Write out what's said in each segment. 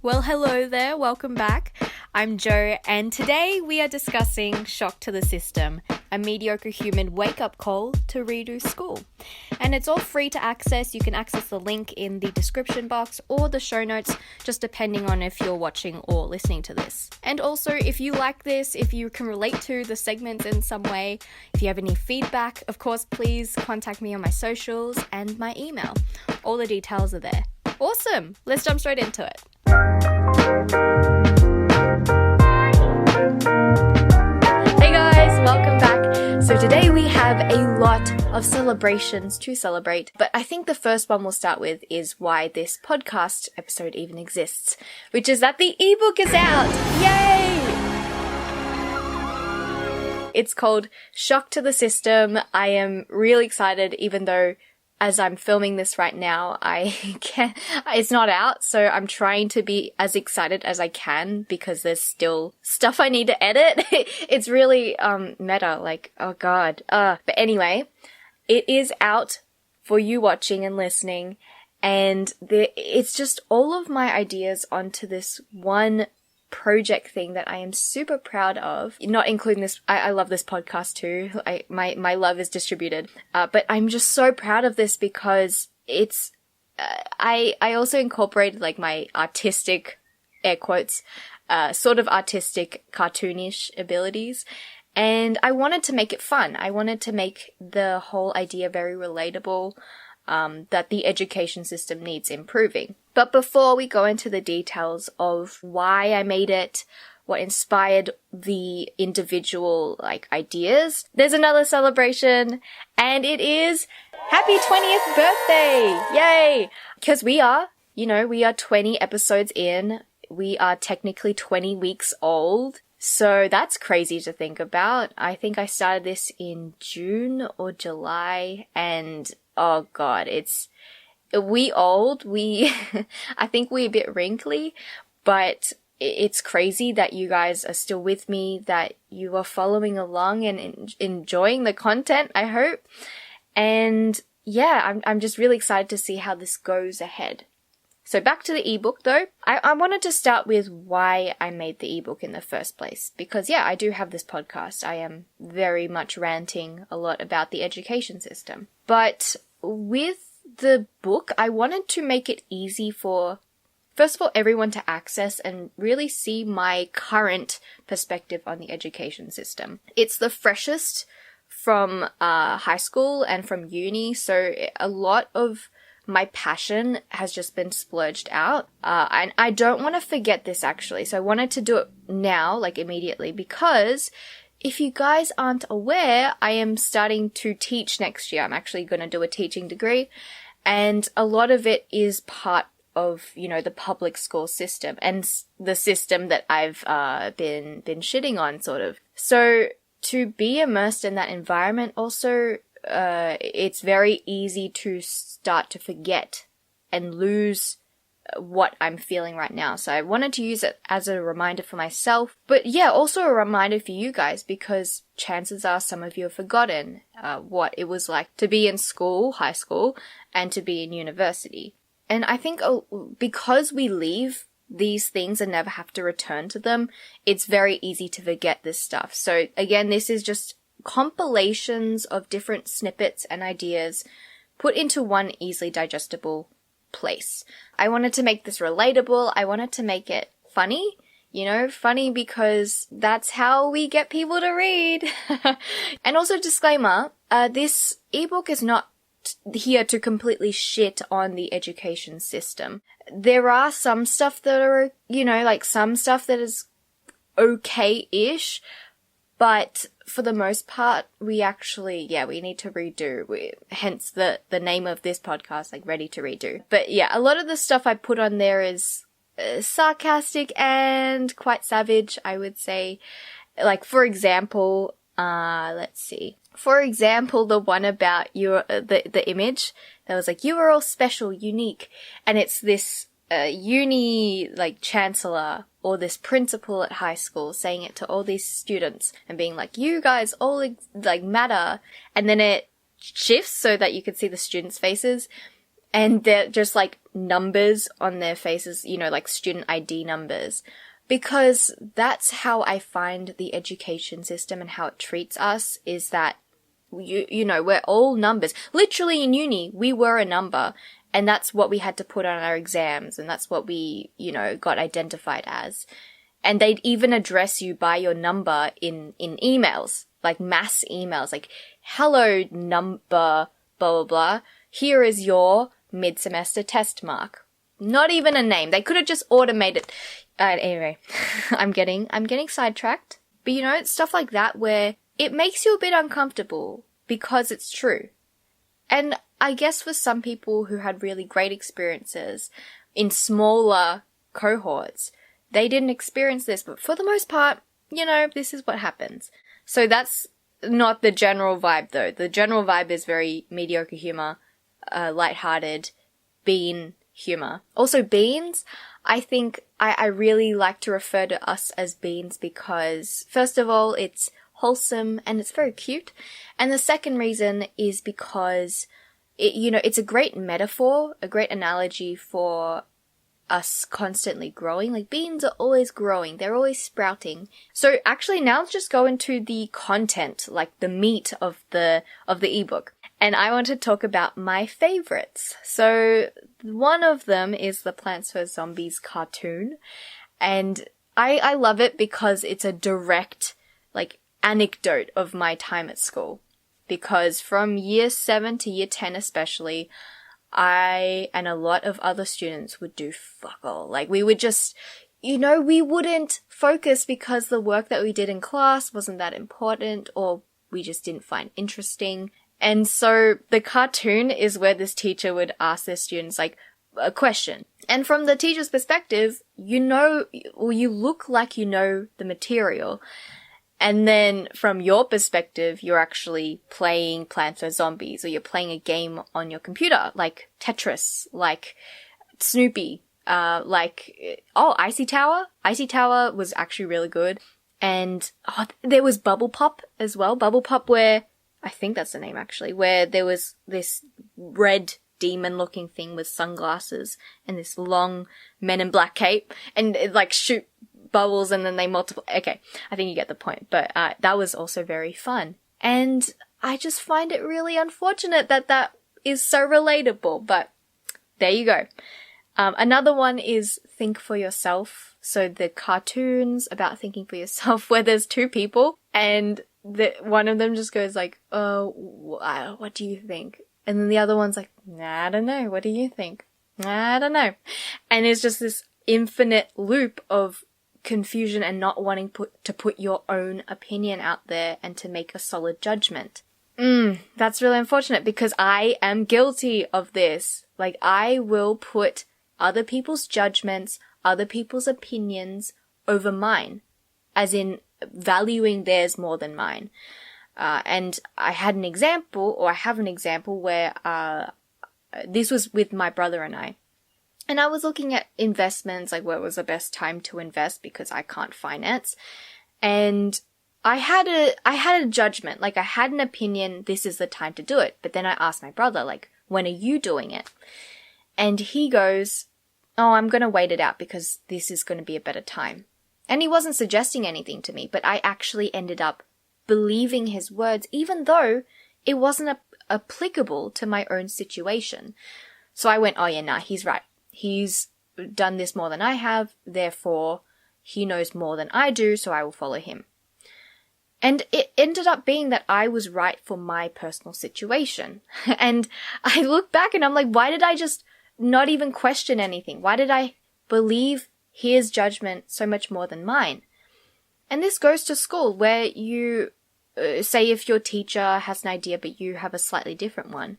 Well, hello there, welcome back. I'm Jo, and today we are discussing Shock to the System, a mediocre human wake-up call to redo school. And it's all free to access. You can access the link in the description box or the show notes, just depending on if you're watching or listening to this. And also, if you like this, if you can relate to the segments in some way, if you have any feedback, of course, please contact me on my socials and my email. All the details are there. Awesome! Let's jump straight into it. Hey guys, welcome back. So today we have a lot of celebrations to celebrate, but I think the first one we'll start with is why this podcast episode even exists, which is that the ebook is out! Yay! It's called Shock to the System. I am really excited, even though as I'm filming this right now, it's not out, so I'm trying to be as excited as I can because there's still stuff I need to edit. It's really, meta, like, oh god. But anyway, it is out for you watching and listening, and it's just all of my ideas onto this one project thing that I am super proud of, not including this. I love this podcast too. My love is distributed, but I'm just so proud of this because it's I also incorporated like my artistic, air quotes, sort of artistic cartoonish abilities, and I wanted to make it fun. I wanted to make the whole idea very relatable, that the education system needs improving. But before we go into the details of why I made it, what inspired the individual, ideas, there's another celebration, and it is happy 20th birthday! Yay! Because we are 20 episodes in. We are technically 20 weeks old. So that's crazy to think about. I think I started this in June or July, and oh god, I think we're a bit wrinkly, but it's crazy that you guys are still with me, that you are following along and enjoying the content, I hope. And yeah, I'm just really excited to see how this goes ahead. So back to the ebook though, I wanted to start with why I made the ebook in the first place. Because yeah, I do have this podcast. I am very much ranting a lot about the education system. But with the book, I wanted to make it easy for, first of all, everyone to access and really see my current perspective on the education system. It's the freshest from high school and from uni, so a lot of my passion has just been splurged out. And I don't want to forget this actually, so I wanted to do it now, immediately, because if you guys aren't aware, I am starting to teach next year. I'm actually going to do a teaching degree, and a lot of it is part of, the public school system and the system that I've been shitting on, sort of. So to be immersed in that environment also, it's very easy to start to forget and lose what I'm feeling right now. So I wanted to use it as a reminder for myself, but yeah, also a reminder for you guys, because chances are some of you have forgotten what it was like to be in school, high school, and to be in university. And I think because we leave these things and never have to return to them, it's very easy to forget this stuff. So again, this is just compilations of different snippets and ideas put into one easily digestible place. I wanted to make this relatable. I wanted to make it funny, funny because that's how we get people to read. And also, disclaimer, this ebook is not here to completely shit on the education system. There are some stuff that are, some stuff that is okay-ish, but for the most part, we actually, we need to redo. Hence the name of this podcast, Ready to Redo. But yeah, a lot of the stuff I put on there is sarcastic and quite savage, I would say. For example, let's see. For example, the one about the image that was you are all special, unique. And it's this uni chancellor or this principal at high school saying it to all these students and being you guys all matter, and then it shifts so that you can see the students' faces, and they're just numbers on their faces, you know, like student ID numbers, because that's how I find the education system and how it treats us, is that you know, we're all numbers. Literally in uni, we were a number, and that's what we had to put on our exams, and that's what we, you know, got identified as. And they'd even address you by your number in emails, like mass emails, like, hello, number, blah, blah, blah. Here is your mid-semester test mark. Not even a name. They could have just automated. Anyway, I'm getting sidetracked. But you know, it's stuff like that where it makes you a bit uncomfortable because it's true. And I guess for some people who had really great experiences in smaller cohorts, they didn't experience this, but for the most part, you know, this is what happens. So that's not the general vibe though. The general vibe is very mediocre humor, lighthearted, bean humor. Also beans, I think I really like to refer to us as beans because, first of all, it's wholesome and it's very cute. And the second reason is because it's a great metaphor, a great analogy for us constantly growing. Like, beans are always growing, they're always sprouting. So actually now let's just go into the content, like the meat of the ebook. And I want to talk about my favorites. So one of them is the Plants vs. Zombies cartoon. And I love it because it's a direct, like, anecdote of my time at school. Because from year 7 to year 10 especially, I and a lot of other students would do fuck all. Like, we would just, you know, we wouldn't focus because the work that we did in class wasn't that important, or we just didn't find interesting. And so the cartoon is where this teacher would ask their students, like, a question. And from the teacher's perspective, you know, or you look like you know the material. And then from your perspective, you're actually playing Plants vs. Zombies, or you're playing a game on your computer, like Tetris, like Snoopy, Icy Tower. Icy Tower was actually really good. And there was Bubble Pop as well. Bubble Pop, where, I think that's the name actually, where there was this red demon-looking thing with sunglasses and this long Men in Black cape, and it, like, shoot bubbles and then they multiply. Okay, I think you get the point. But that was also very fun. And I just find it really unfortunate that that is so relatable. But there you go. Another one is Think for Yourself. So the cartoons about thinking for yourself, where there's two people and one of them just goes like, oh, what do you think? And then the other one's like, nah, I don't know. What do you think? I don't know. And it's just this infinite loop of confusion and not wanting to put your own opinion out there and to make a solid judgment. That's really unfortunate because I am guilty of this. Like, I will put other people's judgments, other people's opinions over mine, as in valuing theirs more than mine. And I have an example where this was with my brother and I. And I was looking at investments, like where was the best time to invest because I can't finance. And I had a judgment, like I had an opinion, this is the time to do it. But then I asked my brother, like, when are you doing it? And he goes, oh, I'm going to wait it out because this is going to be a better time. And he wasn't suggesting anything to me, but I actually ended up believing his words, even though it wasn't applicable to my own situation. So I went, oh yeah, nah, he's right. He's done this more than I have, therefore he knows more than I do, so I will follow him. And it ended up being that I was right for my personal situation. And I look back and I'm like, why did I just not even question anything? Why did I believe his judgment so much more than mine? And this goes to school, where you, say if your teacher has an idea but you have a slightly different one,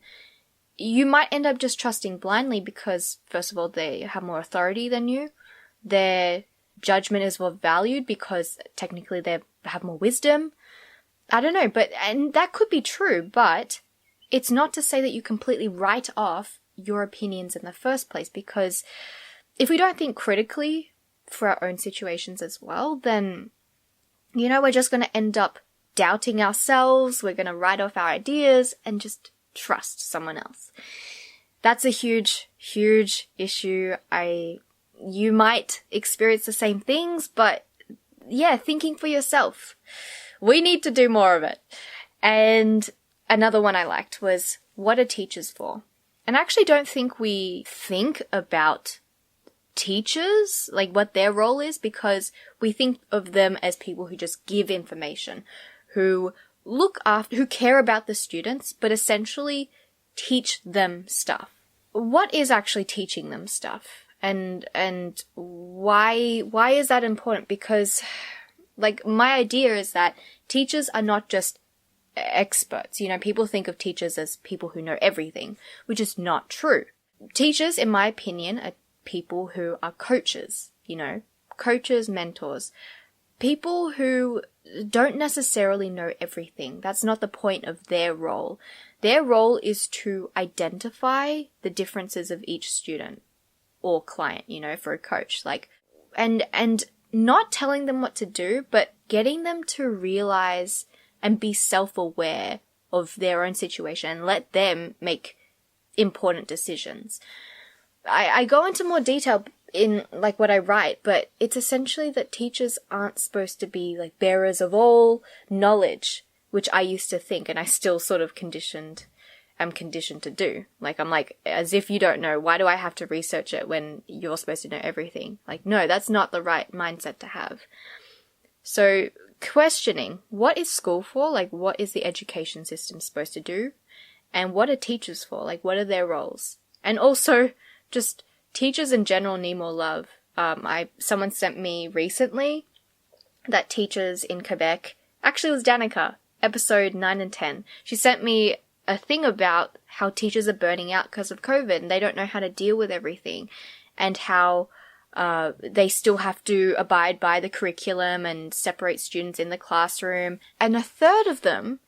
you might end up just trusting blindly because, first of all, they have more authority than you. Their judgment is more valued because technically they have more wisdom. I don't know, and that could be true, but it's not to say that you completely write off your opinions in the first place, because if we don't think critically for our own situations as well, then, you know, we're just going to end up doubting ourselves. We're going to write off our ideas and just trust someone else. that's a huge, huge issue. You might experience the same things, but yeah, thinking for yourself. We need to do more of it. And another one I liked was, what are teachers for? And I actually don't think we think about teachers, like what their role is, because we think of them as people who just give information, who care about the students, but essentially teach them stuff. What is actually teaching them stuff? And why is that important? Because, like, my idea is that teachers are not just experts. You know, people think of teachers as people who know everything, which is not true. Teachers, in my opinion, are people who are coaches, you know, coaches, mentors, people who don't necessarily know everything. That's not the point of their role. Their role is to identify the differences of each student or client, you know, for a coach, like, and not telling them what to do, but getting them to realize and be self-aware of their own situation and let them make important decisions. I go into more detail in like what I write, but it's essentially that teachers aren't supposed to be like bearers of all knowledge, which I used to think, and I still sort of am conditioned to do. Like, I'm like, as if you don't know, why do I have to research it when you're supposed to know everything? Like, no, that's not the right mindset to have. So questioning, what is school for? Like, what is the education system supposed to do? And what are teachers for? Like, what are their roles? And also, just teachers in general need more love. Someone sent me recently that teachers in Quebec, actually it was Danica, episode 9 and 10. She sent me a thing about how teachers are burning out because of COVID and they don't know how to deal with everything, and how they still have to abide by the curriculum and separate students in the classroom. And a third of them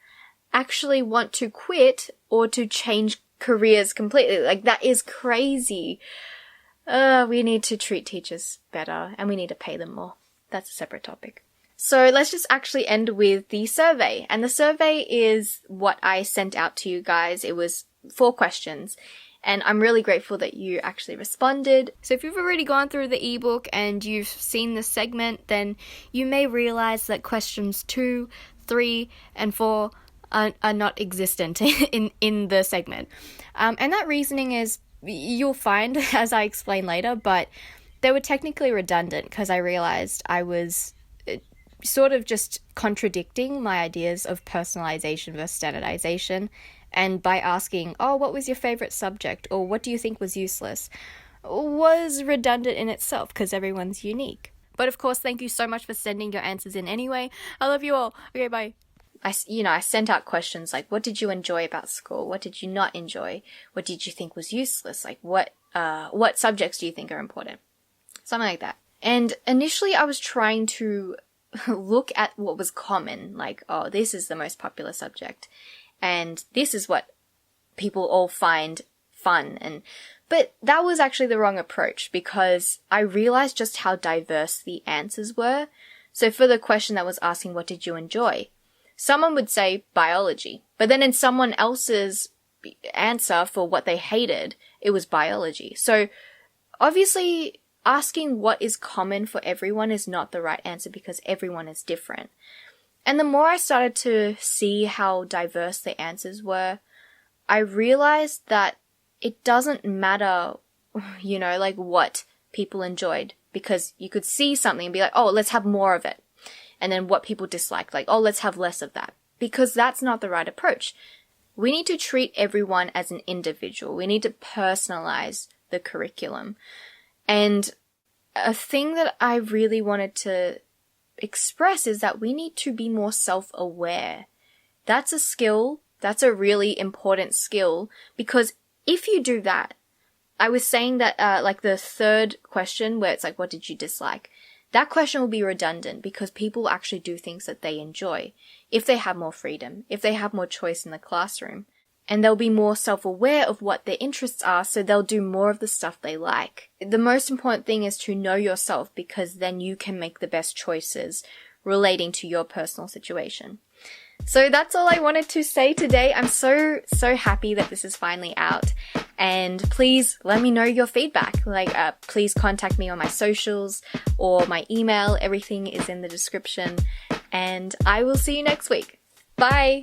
actually want to quit or to change careers completely. Like, that is crazy. We need to treat teachers better and we need to pay them more. That's a separate topic. So let's just actually end with the survey. And the survey is what I sent out to you guys. It was 4 questions. And I'm really grateful that you actually responded. So if you've already gone through the ebook and you've seen the segment, then you may realize that questions 2, 3, and 4 are not existent in the segment. And that reasoning is, you'll find, as I explain later, but they were technically redundant because I realized I was sort of just contradicting my ideas of personalization versus standardization. And by asking, oh, what was your favorite subject? Or what do you think was useless? Was redundant in itself because everyone's unique. But of course, thank you so much for sending your answers in anyway. I love you all. Okay, bye. I sent out questions like, what did you enjoy about school? What did you not enjoy? What did you think was useless? Like, what subjects do you think are important? Something like that. And initially I was trying to look at what was common, like, oh, this is the most popular subject, and this is what people all find fun. But that was actually the wrong approach, because I realized just how diverse the answers were. So for the question that was asking, what did you enjoy? Someone would say biology, but then in someone else's answer for what they hated, it was biology. So obviously asking what is common for everyone is not the right answer, because everyone is different. And the more I started to see how diverse the answers were, I realized that it doesn't matter, like what people enjoyed, because you could see something and be like, oh, let's have more of it. And then what people disliked, like, oh, let's have less of that, because that's not the right approach. We need to treat everyone as an individual. We need to personalize the curriculum. And a thing that I really wanted to express is that we need to be more self-aware. That's a skill. That's a really important skill, because if you do that, I was saying that, like the third question where it's like, what did you dislike? That question will be redundant because people actually do things that they enjoy if they have more freedom, if they have more choice in the classroom, and they'll be more self-aware of what their interests are, so they'll do more of the stuff they like. The most important thing is to know yourself, because then you can make the best choices relating to your personal situation. So that's all I wanted to say today. I'm so happy that this is finally out. And please let me know your feedback. Please contact me on my socials or my email. Everything is in the description. And I will see you next week. Bye!